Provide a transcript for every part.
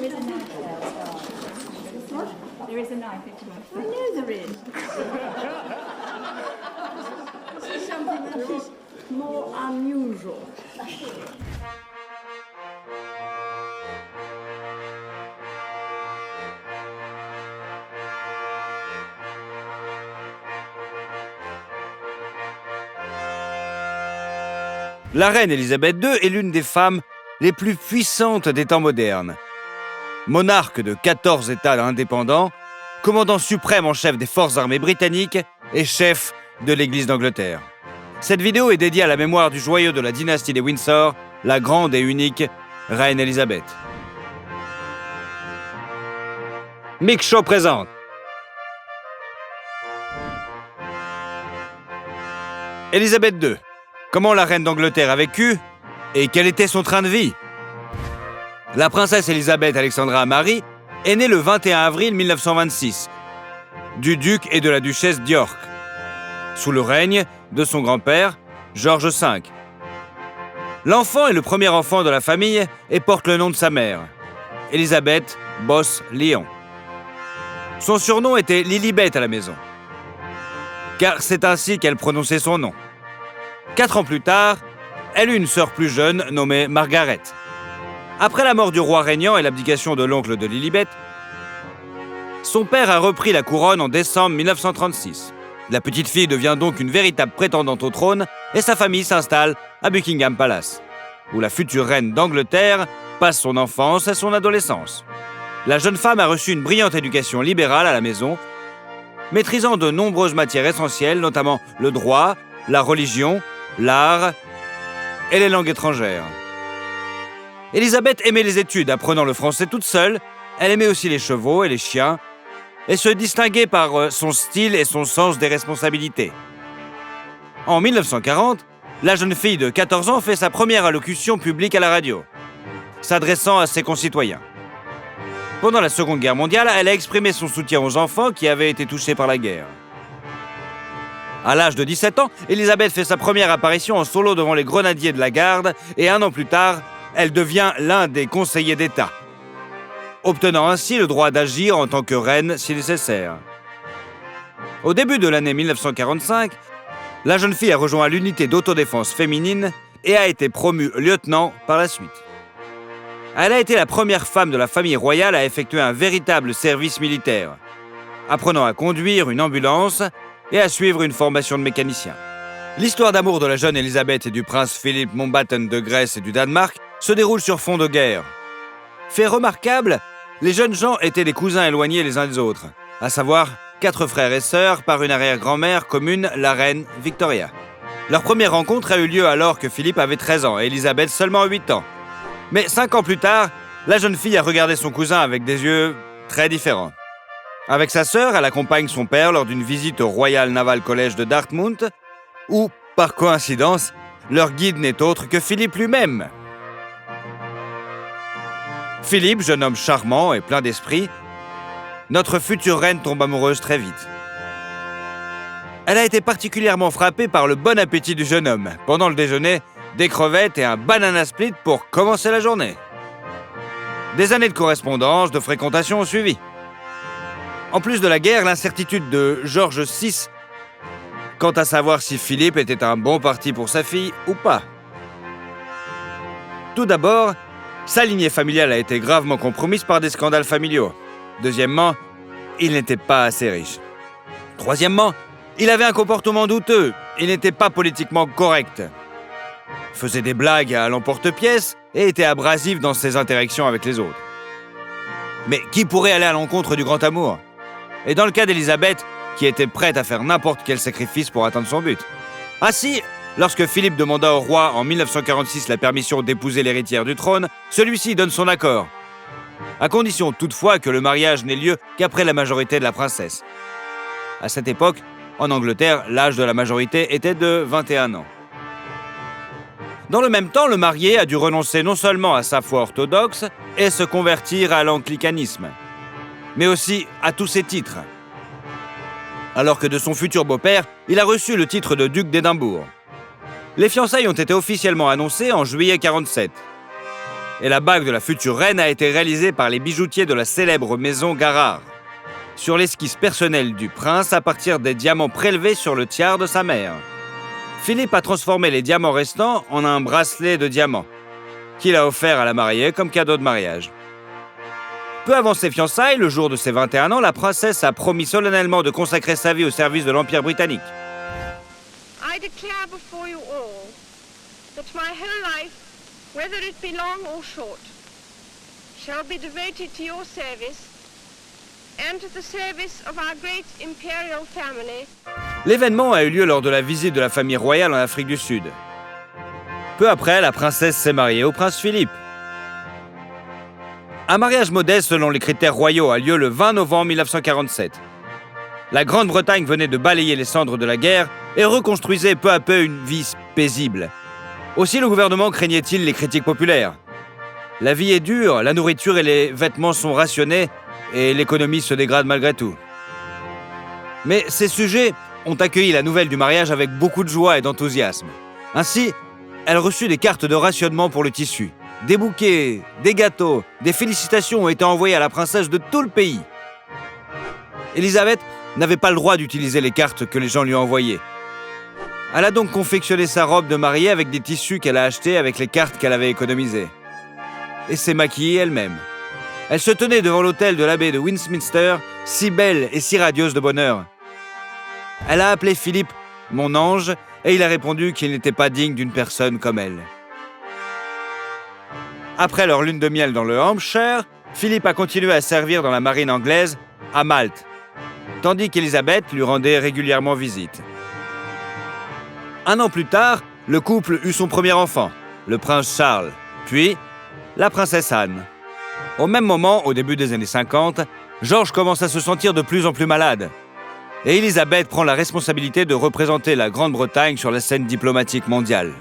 is a knife there as well. What? There is a knife if you want. I know there is. This is something that is more unusual. La reine Élisabeth II est l'une des femmes les plus puissantes des temps modernes. Monarque de 14 États indépendants, commandant suprême en chef des forces armées britanniques et chef de l'Église d'Angleterre. Cette vidéo est dédiée à la mémoire du joyau de la dynastie des Windsor, la grande et unique reine Élisabeth. Mick Shaw présente. Élisabeth II. Comment la reine d'Angleterre a vécu et quel était son train de vie? La princesse Élisabeth Alexandra Mary est née le 21 avril 1926 du duc et de la duchesse d'York, sous le règne de son grand-père, George V. L'enfant est le premier enfant de la famille et porte le nom de sa mère, Élisabeth Boss Lyon. Son surnom était Lilibet à la maison, car c'est ainsi qu'elle prononçait son nom. 4 ans plus tard, elle eut une sœur plus jeune nommée Margaret. Après la mort du roi régnant et l'abdication de l'oncle de Lilibet, son père a repris la couronne en décembre 1936. La petite fille devient donc une véritable prétendante au trône et sa famille s'installe à Buckingham Palace, où la future reine d'Angleterre passe son enfance et son adolescence. La jeune femme a reçu une brillante éducation libérale à la maison, maîtrisant de nombreuses matières essentielles, notamment le droit, la religion, l'art et les langues étrangères. Élisabeth aimait les études, apprenant le français toute seule. Elle aimait aussi les chevaux et les chiens et se distinguait par son style et son sens des responsabilités. En 1940, la jeune fille de 14 ans fait sa première allocution publique à la radio, s'adressant à ses concitoyens. Pendant la Seconde Guerre mondiale, elle a exprimé son soutien aux enfants qui avaient été touchés par la guerre. À l'âge de 17 ans, Élisabeth fait sa première apparition en solo devant les grenadiers de la garde et 1 an plus tard, elle devient l'un des conseillers d'État, obtenant ainsi le droit d'agir en tant que reine si nécessaire. Au début de l'année 1945, la jeune fille a rejoint l'unité d'autodéfense féminine et a été promue lieutenant par la suite. Elle a été la première femme de la famille royale à effectuer un véritable service militaire, apprenant à conduire une ambulance et à suivre une formation de mécanicien. L'histoire d'amour de la jeune Élisabeth et du prince Philippe Mountbatten de Grèce et du Danemark se déroule sur fond de guerre. Fait remarquable, les jeunes gens étaient des cousins éloignés les uns des autres, à savoir 4 frères et sœurs par une arrière-grand-mère commune, la reine Victoria. Leur première rencontre a eu lieu alors que Philippe avait 13 ans et Élisabeth seulement 8 ans. Mais 5 ans plus tard, la jeune fille a regardé son cousin avec des yeux très différents. Avec sa sœur, elle accompagne son père lors d'une visite au Royal Naval College de Dartmouth, où, par coïncidence, leur guide n'est autre que Philippe lui-même. Philippe, jeune homme charmant et plein d'esprit, notre future reine tombe amoureuse très vite. Elle a été particulièrement frappée par le bon appétit du jeune homme. Pendant le déjeuner, des crevettes et un banana split pour commencer la journée. Des années de correspondance, de fréquentation ont suivi. En plus de la guerre, l'incertitude de George VI quant à savoir si Philippe était un bon parti pour sa fille ou pas. Tout d'abord, sa lignée familiale a été gravement compromise par des scandales familiaux. Deuxièmement, il n'était pas assez riche. Troisièmement, il avait un comportement douteux. Il n'était pas politiquement correct. Faisait des blagues à l'emporte-pièce et était abrasif dans ses interactions avec les autres. Mais qui pourrait aller à l'encontre du grand amour? Et dans le cas d'Élisabeth, qui était prête à faire n'importe quel sacrifice pour atteindre son but. Ainsi, lorsque Philippe demanda au roi en 1946 la permission d'épouser l'héritière du trône, celui-ci donne son accord, à condition toutefois que le mariage n'ait lieu qu'après la majorité de la princesse. À cette époque, en Angleterre, l'âge de la majorité était de 21 ans. Dans le même temps, le marié a dû renoncer non seulement à sa foi orthodoxe et se convertir à l'anglicanisme, mais aussi à tous ses titres. Alors que de son futur beau-père, il a reçu le titre de duc d'Édimbourg. Les fiançailles ont été officiellement annoncées en juillet 1947. et la bague de la future reine a été réalisée par les bijoutiers de la célèbre maison Garrard, sur l'esquisse personnelle du prince à partir des diamants prélevés sur le tiare de sa mère. Philippe a transformé les diamants restants en un bracelet de diamants, qu'il a offert à la mariée comme cadeau de mariage. Peu avant ses fiançailles, le jour de ses 21 ans, la princesse a promis solennellement de consacrer sa vie au service de l'Empire britannique. I declare before you all that my whole life, whether it be long or short, shall be devoted to your service and to the service of our great imperial family. L'événement a eu lieu lors de la visite de la famille royale en Afrique du Sud. Peu après, la princesse s'est mariée au prince Philippe. Un mariage modeste selon les critères royaux a lieu le 20 novembre 1947. La Grande-Bretagne venait de balayer les cendres de la guerre et reconstruisait peu à peu une vie paisible. Aussi le gouvernement craignait-il les critiques populaires. La vie est dure, la nourriture et les vêtements sont rationnés et l'économie se dégrade malgré tout. Mais ces sujets ont accueilli la nouvelle du mariage avec beaucoup de joie et d'enthousiasme. Ainsi, elle reçut des cartes de rationnement pour le tissu. Des bouquets, des gâteaux, des félicitations ont été envoyées à la princesse de tout le pays. Élisabeth n'avait pas le droit d'utiliser les cartes que les gens lui envoyaient. Elle a donc confectionné sa robe de mariée avec des tissus qu'elle a achetés avec les cartes qu'elle avait économisées. Et s'est maquillée elle-même. Elle se tenait devant l'autel de l'abbaye de Westminster, si belle et si radieuse de bonheur. Elle a appelé Philippe « mon ange » et il a répondu qu'il n'était pas digne d'une personne comme elle. Après leur lune de miel dans le Hampshire, Philippe a continué à servir dans la marine anglaise à Malte, tandis qu'Élisabeth lui rendait régulièrement visite. Un an plus tard, le couple eut son premier enfant, le prince Charles, puis la princesse Anne. Au même moment, au début des années 50, George commence à se sentir de plus en plus malade. Et Élisabeth prend la responsabilité de représenter la Grande-Bretagne sur la scène diplomatique mondiale.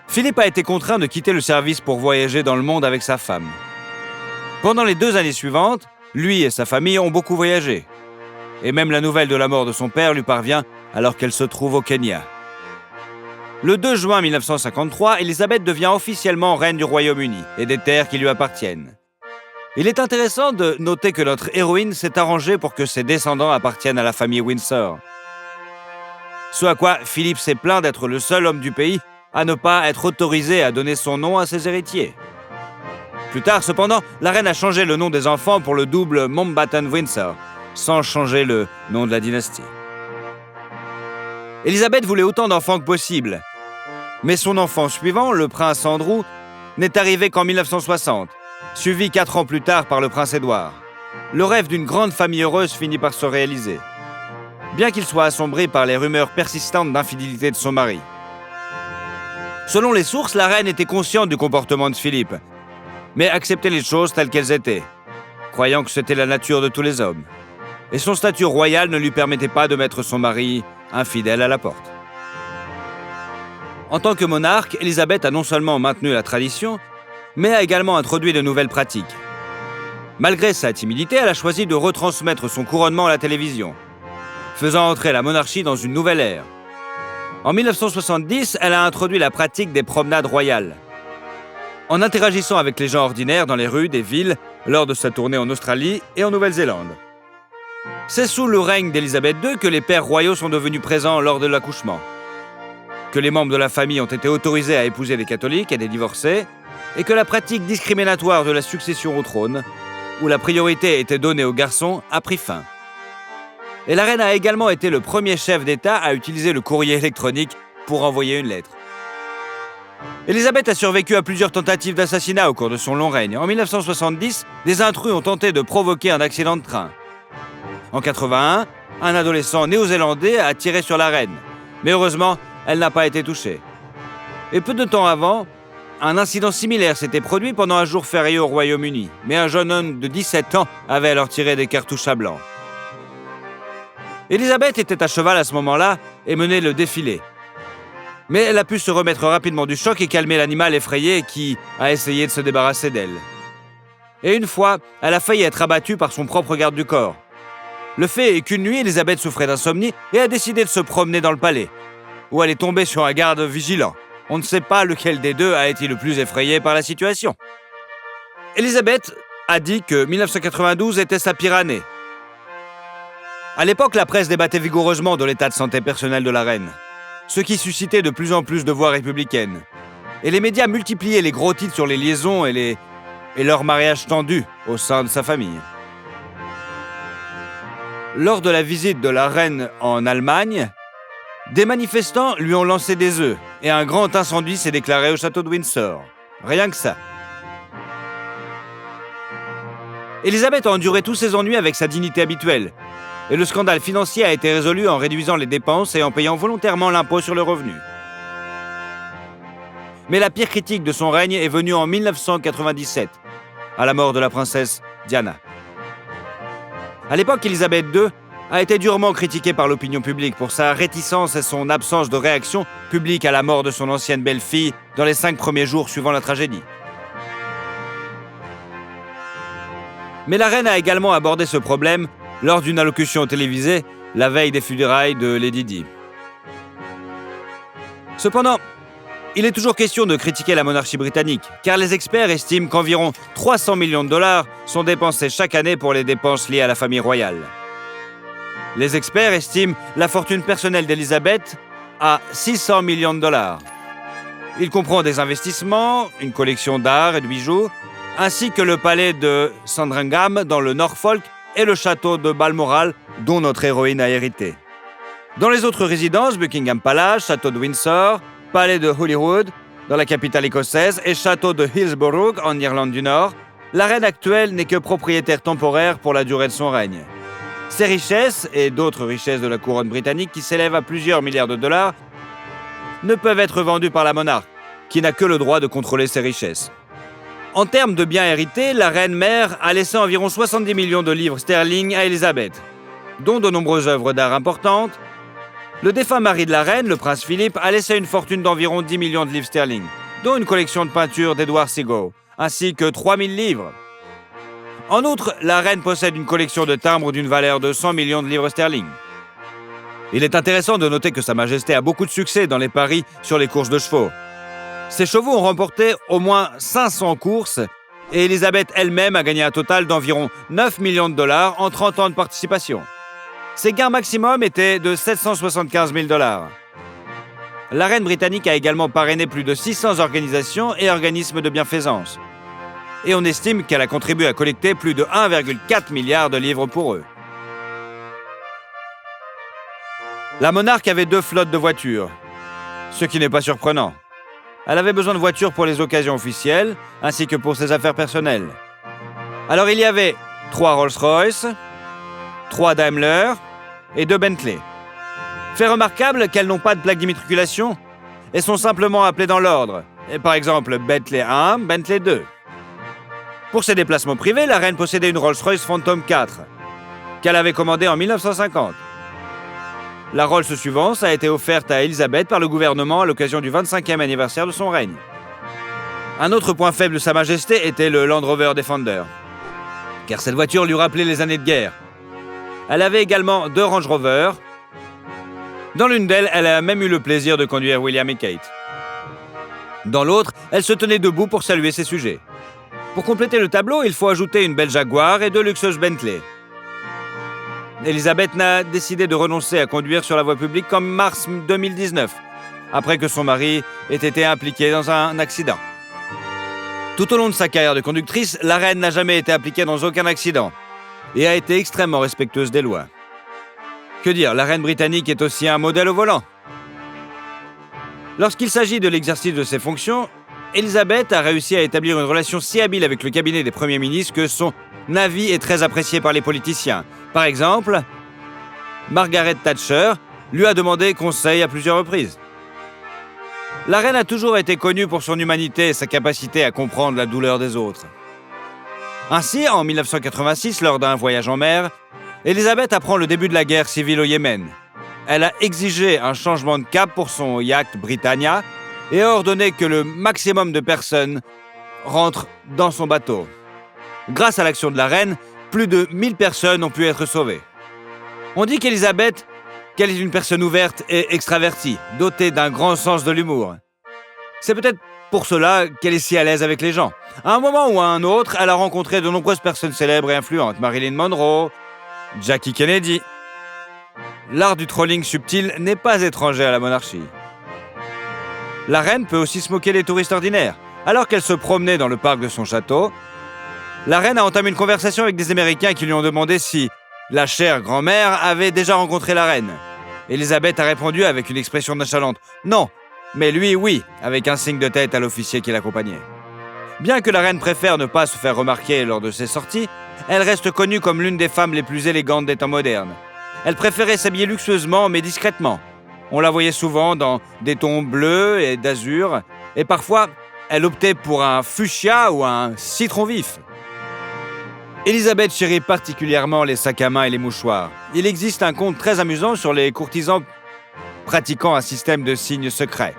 Philippe a été contraint de quitter le service pour voyager dans le monde avec sa femme. Pendant les 2 années suivantes, lui et sa famille ont beaucoup voyagé. Et même la nouvelle de la mort de son père lui parvient alors qu'elle se trouve au Kenya. Le 2 juin 1953, Élisabeth devient officiellement reine du Royaume-Uni et des terres qui lui appartiennent. Il est intéressant de noter que notre héroïne s'est arrangée pour que ses descendants appartiennent à la famille Windsor. Ce à quoi Philippe s'est plaint d'être le seul homme du pays à ne pas être autorisé à donner son nom à ses héritiers. Plus tard, cependant, la reine a changé le nom des enfants pour le double Mountbatten-Windsor, sans changer le nom de la dynastie. Élisabeth voulait autant d'enfants que possible, mais son enfant suivant, le prince Andrew, n'est arrivé qu'en 1960, suivi 4 ans plus tard par le prince Édouard. Le rêve d'une grande famille heureuse finit par se réaliser, bien qu'il soit assombri par les rumeurs persistantes d'infidélité de son mari. Selon les sources, la reine était consciente du comportement de Philippe, mais acceptait les choses telles qu'elles étaient, croyant que c'était la nature de tous les hommes. Et son statut royal ne lui permettait pas de mettre son mari infidèle à la porte. En tant que monarque, Élisabeth a non seulement maintenu la tradition, mais a également introduit de nouvelles pratiques. Malgré sa timidité, elle a choisi de retransmettre son couronnement à la télévision, faisant entrer la monarchie dans une nouvelle ère. En 1970, elle a introduit la pratique des promenades royales. En interagissant avec les gens ordinaires dans les rues des villes lors de sa tournée en Australie et en Nouvelle-Zélande. C'est sous le règne d'Élisabeth II que les pères royaux sont devenus présents lors de l'accouchement, que les membres de la famille ont été autorisés à épouser des catholiques et des divorcés, et que la pratique discriminatoire de la succession au trône, où la priorité était donnée aux garçons, a pris fin. Et la reine a également été le premier chef d'État à utiliser le courrier électronique pour envoyer une lettre. Élisabeth a survécu à plusieurs tentatives d'assassinat au cours de son long règne. En 1970, des intrus ont tenté de provoquer un accident de train. En 81, un adolescent néo-zélandais a tiré sur la reine, mais heureusement, elle n'a pas été touchée. Et peu de temps avant, un incident similaire s'était produit pendant un jour férié au Royaume-Uni, mais un jeune homme de 17 ans avait alors tiré des cartouches à blanc. Élisabeth était à cheval à ce moment-là et menait le défilé. Mais elle a pu se remettre rapidement du choc et calmer l'animal effrayé qui a essayé de se débarrasser d'elle. Et une fois, elle a failli être abattue par son propre garde du corps. Le fait est qu'une nuit, Élisabeth souffrait d'insomnie et a décidé de se promener dans le palais, où elle est tombée sur un garde vigilant, On ne sait pas lequel des deux a été le plus effrayé par la situation. Élisabeth a dit que 1992 était sa pire année. À l'époque, la presse débattait vigoureusement de l'état de santé personnel de la reine, ce qui suscitait de plus en plus de voix républicaines. Et les médias multipliaient les gros titres sur les liaisons et leur mariage tendu au sein de sa famille. Lors de la visite de la reine en Allemagne, des manifestants lui ont lancé des œufs et un grand incendie s'est déclaré au château de Windsor. Rien que ça. Élisabeth a enduré tous ses ennuis avec sa dignité habituelle. Et le scandale financier a été résolu en réduisant les dépenses et en payant volontairement l'impôt sur le revenu. Mais la pire critique de son règne est venue en 1997, à la mort de la princesse Diana. À l'époque, Élisabeth II a été durement critiquée par l'opinion publique pour sa réticence et son absence de réaction publique à la mort de son ancienne belle-fille dans les 5 premiers jours suivant la tragédie. Mais la reine a également abordé ce problème lors d'une allocution télévisée la veille des funérailles de Lady Di. Cependant, il est toujours question de critiquer la monarchie britannique, car les experts estiment qu'environ 300 millions de dollars sont dépensés chaque année pour les dépenses liées à la famille royale. Les experts estiment la fortune personnelle d'Élisabeth à 600 millions de dollars. Il comprend des investissements, une collection d'art et de bijoux, ainsi que le palais de Sandringham dans le Norfolk et le château de Balmoral, dont notre héroïne a hérité. Dans les autres résidences, Buckingham Palace, château de Windsor, palais de Holyrood, dans la capitale écossaise, et château de Hillsborough, en Irlande du Nord, la reine actuelle n'est que propriétaire temporaire pour la durée de son règne. Ces richesses, et d'autres richesses de la couronne britannique qui s'élèvent à plusieurs milliards de dollars, ne peuvent être vendues par la monarque, qui n'a que le droit de contrôler ces richesses. En termes de biens hérités, la reine-mère a laissé environ 70 millions de livres sterling à Élisabeth, dont de nombreuses œuvres d'art importantes. Le défunt mari de la reine, le prince Philippe, a laissé une fortune d'environ 10 millions de livres sterling, dont une collection de peintures d'Edward Seago, ainsi que 3000 livres. En outre, la reine possède une collection de timbres d'une valeur de 100 millions de livres sterling. Il est intéressant de noter que Sa Majesté a beaucoup de succès dans les paris sur les courses de chevaux. Ses chevaux ont remporté au moins 500 courses et Élisabeth elle-même a gagné un total d'environ 9 millions de dollars en 30 ans de participation. Ses gains maximum étaient de 775 000 dollars. La reine britannique a également parrainé plus de 600 organisations et organismes de bienfaisance. Et on estime qu'elle a contribué à collecter plus de 1,4 milliard de livres pour eux. La monarque avait 2 flottes de voitures, ce qui n'est pas surprenant. Elle avait besoin de voitures pour les occasions officielles, ainsi que pour ses affaires personnelles. Alors il y avait 3 Rolls-Royce, 3 Daimler et 2 Bentley. Fait remarquable qu'elles n'ont pas de plaque d'immatriculation et sont simplement appelées dans l'ordre. Et par exemple, Bentley 1, Bentley 2. Pour ses déplacements privés, la reine possédait une Rolls-Royce Phantom 4, qu'elle avait commandée en 1950. La Rolls suivante a été offerte à Élisabeth par le gouvernement à l'occasion du 25e anniversaire de son règne. Un autre point faible de Sa Majesté était le Land Rover Defender, car cette voiture lui rappelait les années de guerre. Elle avait également 2 Range Rover. Dans l'une d'elles, elle a même eu le plaisir de conduire William et Kate. Dans l'autre, elle se tenait debout pour saluer ses sujets. Pour compléter le tableau, il faut ajouter une belle Jaguar et 2 luxueuses Bentley. Élisabeth n'a décidé de renoncer à conduire sur la voie publique qu'en mars 2019, après que son mari ait été impliqué dans un accident. Tout au long de sa carrière de conductrice, la reine n'a jamais été impliquée dans aucun accident et a été extrêmement respectueuse des lois. Que dire, la reine britannique est aussi un modèle au volant. Lorsqu'il s'agit de l'exercice de ses fonctions, Élisabeth a réussi à établir une relation si habile avec le cabinet des premiers ministres que son avis est très apprécié par les politiciens. Par exemple, Margaret Thatcher lui a demandé conseil à plusieurs reprises. La reine a toujours été connue pour son humanité et sa capacité à comprendre la douleur des autres. Ainsi, en 1986, lors d'un voyage en mer, Élisabeth apprend le début de la guerre civile au Yémen. Elle a exigé un changement de cap pour son yacht Britannia et a ordonné que le maximum de personnes rentrent dans son bateau. Grâce à l'action de la reine, plus de 1000 personnes ont pu être sauvées. On dit qu'Élisabeth, qu'elle est une personne ouverte et extravertie, dotée d'un grand sens de l'humour. C'est peut-être pour cela qu'elle est si à l'aise avec les gens. À un moment ou à un autre, elle a rencontré de nombreuses personnes célèbres et influentes. Marilyn Monroe, Jackie Kennedy. L'art du trolling subtil n'est pas étranger à la monarchie. La reine peut aussi se moquer des touristes ordinaires. Alors qu'elle se promenait dans le parc de son château, la reine a entamé une conversation avec des Américains qui lui ont demandé si la chère grand-mère avait déjà rencontré la reine. Elisabeth a répondu avec une expression nonchalante « Non », mais lui, oui, avec un signe de tête à l'officier qui l'accompagnait. Bien que la reine préfère ne pas se faire remarquer lors de ses sorties, elle reste connue comme l'une des femmes les plus élégantes des temps modernes. Elle préférait s'habiller luxueusement mais discrètement. On la voyait souvent dans des tons bleus et d'azur, et parfois, elle optait pour un fuchsia ou un citron vif. Elisabeth chérit particulièrement les sacs à main et les mouchoirs. Il existe un conte très amusant sur les courtisans pratiquant un système de signes secrets.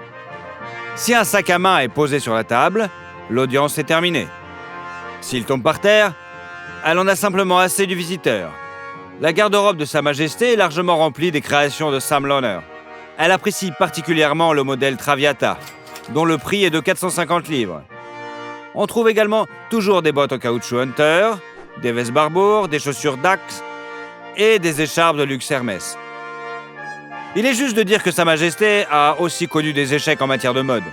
Si un sac à main est posé sur la table, l'audience est terminée. S'il tombe par terre, elle en a simplement assez du visiteur. La garde-robe de Sa Majesté est largement remplie des créations de Sam Loner. Elle apprécie particulièrement le modèle Traviata, dont le prix est de 450 livres. On trouve également toujours des bottes en caoutchouc Hunter, des vestes Barbour, des chaussures Dax et des écharpes de luxe Hermès. Il est juste de dire que Sa Majesté a aussi connu des échecs en matière de mode.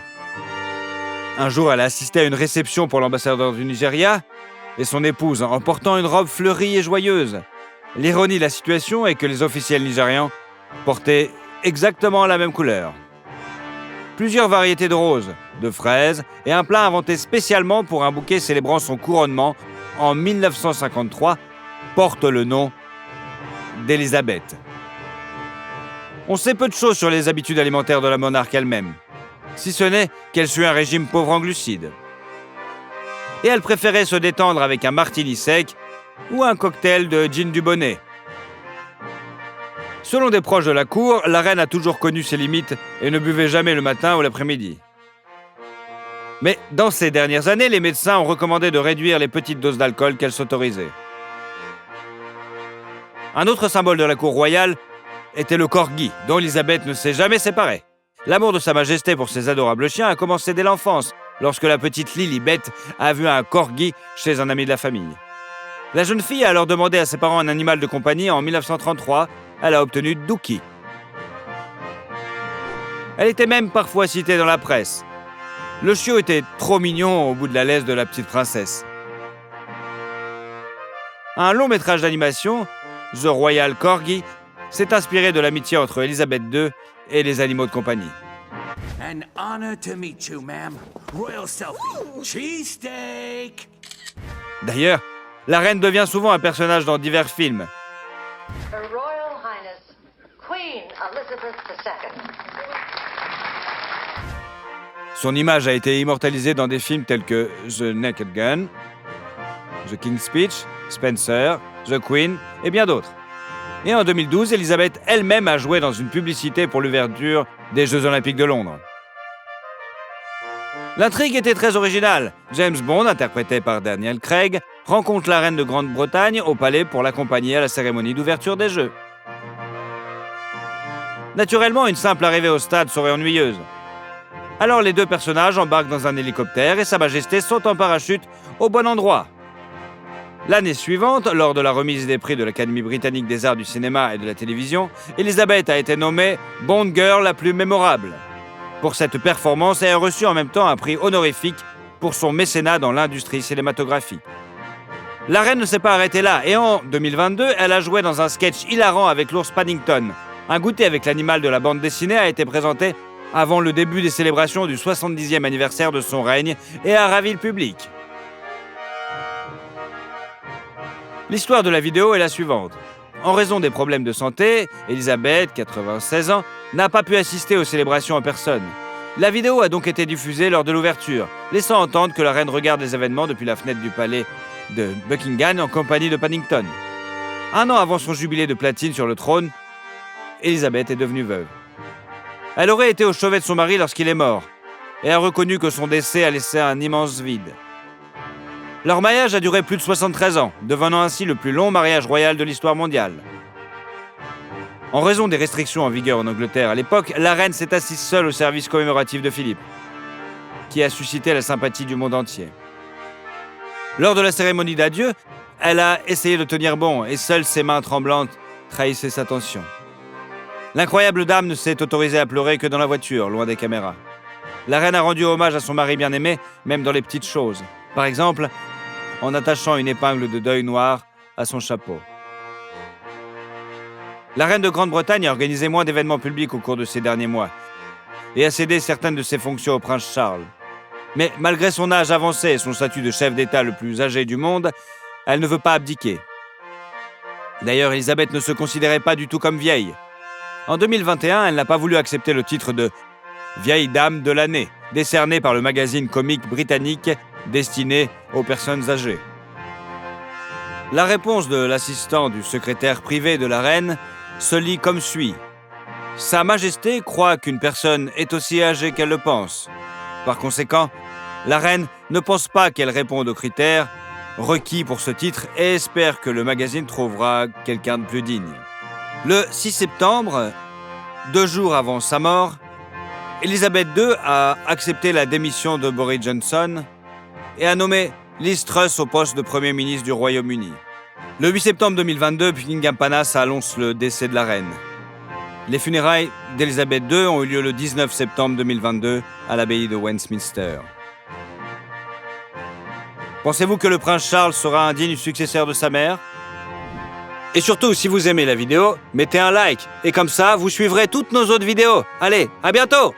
Un jour, elle a assisté à une réception pour l'ambassadeur du Nigeria et son épouse en portant une robe fleurie et joyeuse. L'ironie de la situation est que les officiels nigérians portaient exactement la même couleur. Plusieurs variétés de roses, de fraises et un plat inventé spécialement pour un bouquet célébrant son couronnement en 1953 portent le nom d'Elisabeth. On sait peu de choses sur les habitudes alimentaires de la monarque elle-même, si ce n'est qu'elle suit un régime pauvre en glucides. Et elle préférait se détendre avec un martini sec ou un cocktail de gin du bonnet. Selon des proches de la cour, la reine a toujours connu ses limites et ne buvait jamais le matin ou l'après-midi. Mais dans ces dernières années, les médecins ont recommandé de réduire les petites doses d'alcool qu'elle s'autorisait. Un autre symbole de la cour royale était le corgi, dont Elisabeth ne s'est jamais séparée. L'amour de Sa Majesté pour ses adorables chiens a commencé dès l'enfance, lorsque la petite Lilibet a vu un corgi chez un ami de la famille. La jeune fille a alors demandé à ses parents un animal de compagnie. En 1933, elle a obtenu Dookie. Elle était même parfois citée dans la presse. Le chiot était trop mignon au bout de la laisse de la petite princesse. Un long métrage d'animation, The Royal Corgi, s'est inspiré de l'amitié entre Elisabeth II et les animaux de compagnie. An honor to meet you, ma'am. Royal selfie. Cheesesteak. D'ailleurs, la reine devient souvent un personnage dans divers films. Her Royal Highness, Queen Elizabeth II. Son image a été immortalisée dans des films tels que The Naked Gun, The King's Speech, Spencer, The Queen et bien d'autres. Et en 2012, Elisabeth elle-même a joué dans une publicité pour l'ouverture des Jeux Olympiques de Londres. L'intrigue était très originale. James Bond, interprété par Daniel Craig, rencontre la reine de Grande-Bretagne au palais pour l'accompagner à la cérémonie d'ouverture des Jeux. Naturellement, une simple arrivée au stade serait ennuyeuse. Alors les deux personnages embarquent dans un hélicoptère et Sa Majesté saute en parachute au bon endroit. L'année suivante, lors de la remise des prix de l'Académie britannique des arts du cinéma et de la télévision, Elisabeth a été nommée Bond Girl la plus mémorable. Pour cette performance, elle a reçu en même temps un prix honorifique pour son mécénat dans l'industrie cinématographique. La reine ne s'est pas arrêtée là et en 2022, elle a joué dans un sketch hilarant avec l'ours Paddington. Un goûter avec l'animal de la bande dessinée a été présenté avant le début des célébrations du 70e anniversaire de son règne et a ravi le public. L'histoire de la vidéo est la suivante. En raison des problèmes de santé, Elisabeth, 96 ans, n'a pas pu assister aux célébrations en personne. La vidéo a donc été diffusée lors de l'ouverture, laissant entendre que la reine regarde les événements depuis la fenêtre du palais de Buckingham en compagnie de Paddington. Un an avant son jubilé de platine sur le trône, Elisabeth est devenue veuve. Elle aurait été au chevet de son mari lorsqu'il est mort et a reconnu que son décès a laissé un immense vide. Leur mariage a duré plus de 73 ans, devenant ainsi le plus long mariage royal de l'histoire mondiale. En raison des restrictions en vigueur en Angleterre à l'époque, la reine s'est assise seule au service commémoratif de Philippe. qui a suscité la sympathie du monde entier. Lors de la cérémonie d'adieu, elle a essayé de tenir bon et seules ses mains tremblantes trahissaient sa tension. L'incroyable dame ne s'est autorisée à pleurer que dans la voiture, loin des caméras. La reine a rendu hommage à son mari bien-aimé, même dans les petites choses. Par exemple, en attachant une épingle de deuil noir à son chapeau. La reine de Grande-Bretagne a organisé moins d'événements publics au cours de ces derniers mois et a cédé certaines de ses fonctions au prince Charles. Mais malgré son âge avancé et son statut de chef d'État le plus âgé du monde, elle ne veut pas abdiquer. D'ailleurs, Elisabeth ne se considérait pas du tout comme vieille. En 2021, elle n'a pas voulu accepter le titre de « vieille dame de l'année », décerné par le magazine comique britannique destiné aux personnes âgées. La réponse de l'assistant du secrétaire privé de la reine se lit comme suit. « Sa Majesté croit qu'une personne est aussi âgée qu'elle le pense. Par conséquent, la reine ne pense pas qu'elle réponde aux critères requis pour ce titre et espère que le magazine trouvera quelqu'un de plus digne. » Le 6 septembre, 2 jours avant sa mort, Elisabeth II a accepté la démission de Boris Johnson et a nommé Liz Truss au poste de Premier ministre du Royaume-Uni. Le 8 septembre 2022, Buckingham Palace annonce le décès de la reine. Les funérailles d'Elisabeth II ont eu lieu le 19 septembre 2022 à l'abbaye de Westminster. Pensez-vous que le prince Charles sera un digne successeur de sa mère ? Et surtout, si vous aimez la vidéo, mettez un like. Et comme ça, vous suivrez toutes nos autres vidéos. Allez, à bientôt!